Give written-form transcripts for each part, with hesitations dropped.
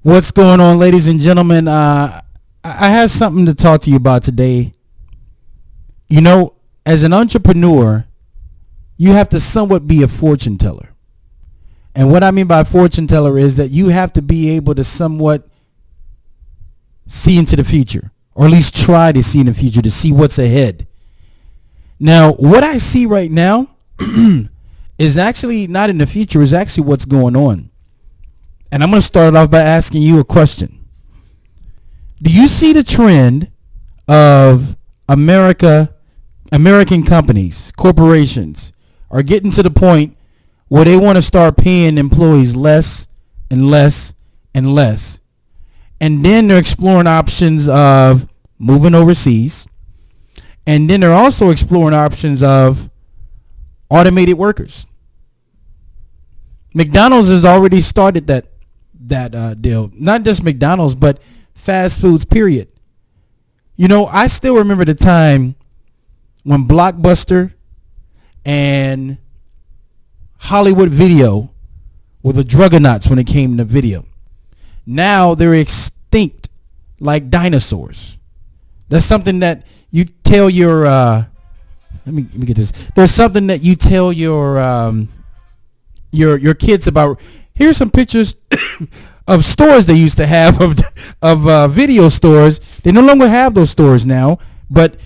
What's going on, ladies and gentlemen? I have something to talk to you about today. You know, as an entrepreneur, you have to somewhat be a fortune teller. And what I mean by fortune teller is that you have to be able to somewhat see into the future, or at least try to see in the future, to see what's ahead. Now, what I see right now is actually not in the future, is actually what's going on. And I'm going to start off by asking you a question. Do you see the trend of American companies, corporations, are getting to the point where they want to start paying employees less and less and less? And then they're exploring options of moving overseas. And then they're also exploring options of automated workers. McDonald's has already started that deal. Not just McDonald's, but fast foods, period. You know, I still remember the time when Blockbuster and Hollywood Video were the juggernauts when it came to video. Now they're extinct like dinosaurs. That's something that you tell your let me get this. There's something that you tell your kids about. Here's some pictures of stores they used to have of video stores. They no longer have those stores now, but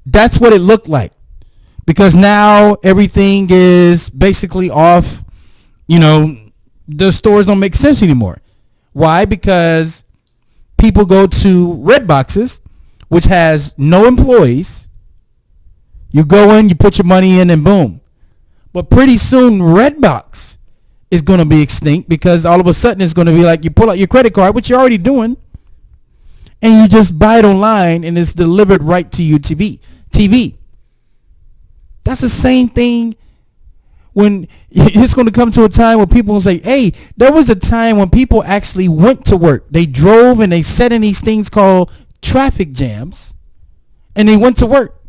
that's what it looked like. Because now everything is basically off. You know, the stores don't make sense anymore. Why? Because people go to red boxes, which has no employees. You go in, you put your money in, and boom. But pretty soon, Redbox is going to be extinct, because all of a sudden it's going to be like you pull out your credit card, which you're already doing, and you just buy it online, and it's delivered right to your TV. That's the same thing when it's going to come to a time where people will say, hey, there was a time when people actually went to work. They drove and they sat in these things called traffic jams, and they went to work.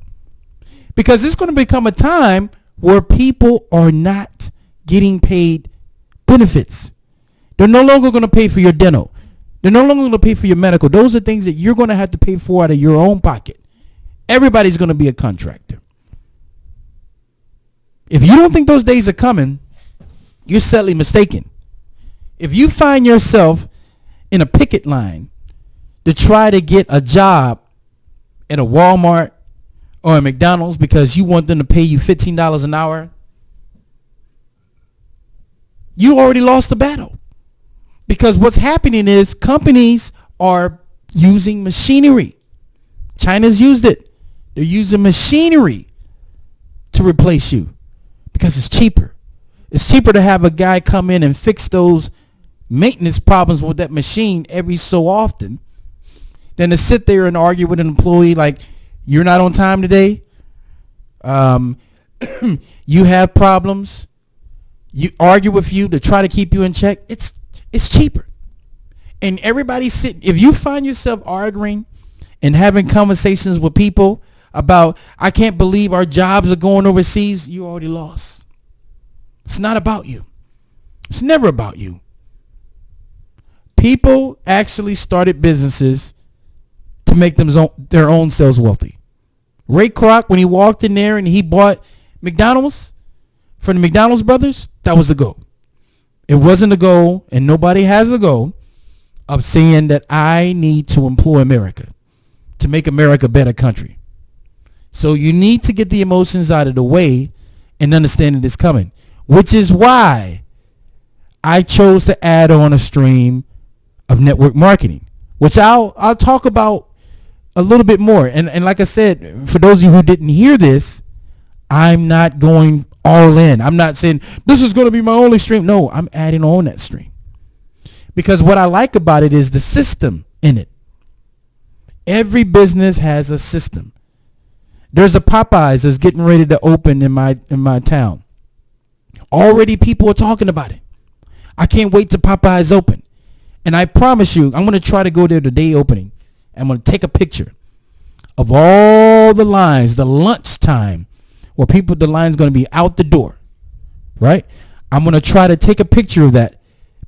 Because it's going to become a time where people are not getting paid benefits. They're no longer going to pay for your dental. They're no longer going to pay for your medical. Those are things that you're going to have to pay for out of your own pocket. Everybody's going to be a contractor. If you don't think those days are coming, you're sadly mistaken. If you find yourself in a picket line to try to get a job at a Walmart or a McDonald's because you want them to pay you $15 an hour, you already lost the battle. Because what's happening is companies are using machinery. China's used it. They're using machinery to replace you because it's cheaper. It's cheaper to have a guy come in and fix those maintenance problems with that machine every so often than to sit there and argue with an employee like, you're not on time today. You have problems. You argue with you to try to keep you in check. It's cheaper. And everybody's sitting. If you find yourself arguing and having conversations with people about, I can't believe our jobs are going overseas, you already lost. It's not about you. It's never about you. People actually started businesses to make their own selves wealthy. Ray Kroc, when he walked in there and he bought McDonald's from the McDonald's brothers, that was the goal. It wasn't a goal, and nobody has a goal of saying that I need to employ America to make America a better country. So you need to get the emotions out of the way and understand that it's coming, which is why I chose to add on a stream of network marketing, which I'll talk about a little bit more. And like I said, for those of you who didn't hear this, I'm not going all in. I'm not saying this is going to be my only stream. No, I'm adding on that stream. Because what I like about it is the system in it. Every business has a system. There's a Popeyes that's getting ready to open in my town. Already people are talking about it. I can't wait till Popeyes open. And I promise you, I'm going to try to go there the day opening. I'm going to take a picture of all the lines, the lunchtime, where the line's going to be out the door, right? I'm going to try to take a picture of that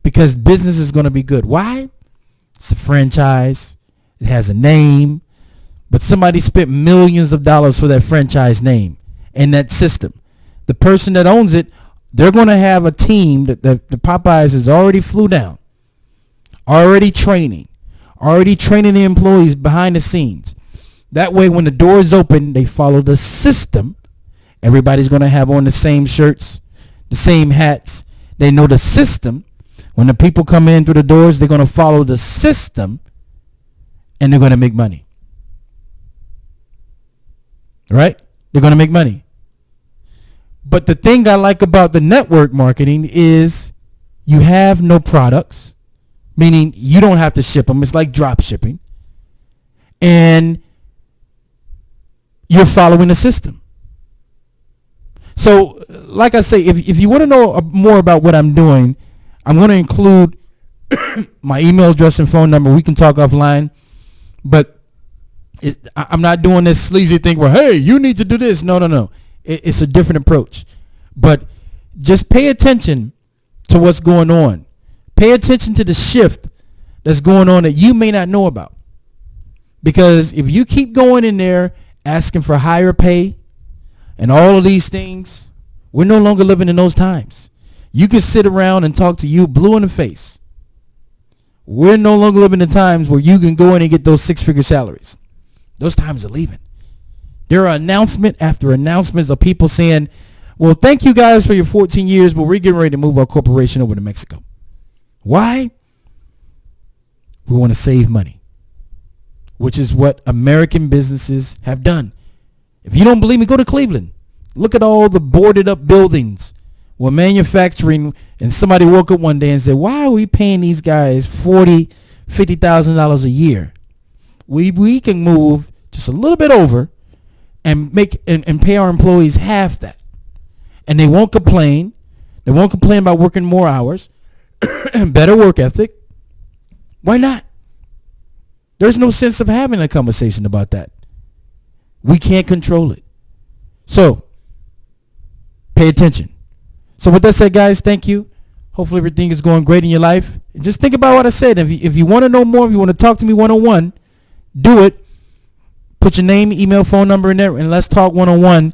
because business is going to be good. Why? It's a franchise. It has a name. But somebody spent millions of dollars for that franchise name and that system. The person that owns it, they're going to have a team that the Popeyes has already flew down, already training the employees behind the scenes. That way, when the doors open, they follow the system. Everybody's going to have on the same shirts, the same hats. They know the system. When the people come in through the doors, they're going to follow the system, and they're going to make money. Right? They're going to make money. But the thing I like about the network marketing is you have no products, meaning you don't have to ship them. It's like drop shipping. And you're following the system. So, like I say, if you want to know more about what I'm doing, I'm going to include my email address and phone number. We can talk offline. But I'm not doing this sleazy thing where, hey, you need to do this. No. It's a different approach. But just pay attention to what's going on. Pay attention to the shift that's going on that you may not know about. Because if you keep going in there asking for higher pay and all of these things, we're no longer living in those times. You can sit around and talk to you blue in the face. We're no longer living in times where you can go in and get those six-figure salaries. Those times are leaving. There are announcement after announcements of people saying, well, thank you guys for your 14 years, but we're getting ready to move our corporation over to Mexico. Why? We want to save money, which is what American businesses have done. If you don't believe me, go to Cleveland. Look at all the boarded up buildings where manufacturing, and somebody woke up one day and said, why are we paying these guys $40,000, $50,000 a year? We can move just a little bit over and make and pay our employees half that. And they won't complain. They won't complain about working more hours, better work ethic. Why not? There's no sense of having a conversation about that. We can't control it. So, pay attention. So with that said, guys, thank you. Hopefully everything is going great in your life. And just think about what I said. If you want to know more, if you want to talk to me one-on-one, do it. Put your name, email, phone number in there, and let's talk one-on-one,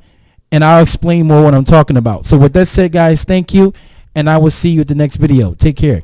and I'll explain more what I'm talking about. So with that said, guys, thank you, and I will see you at the next video. Take care.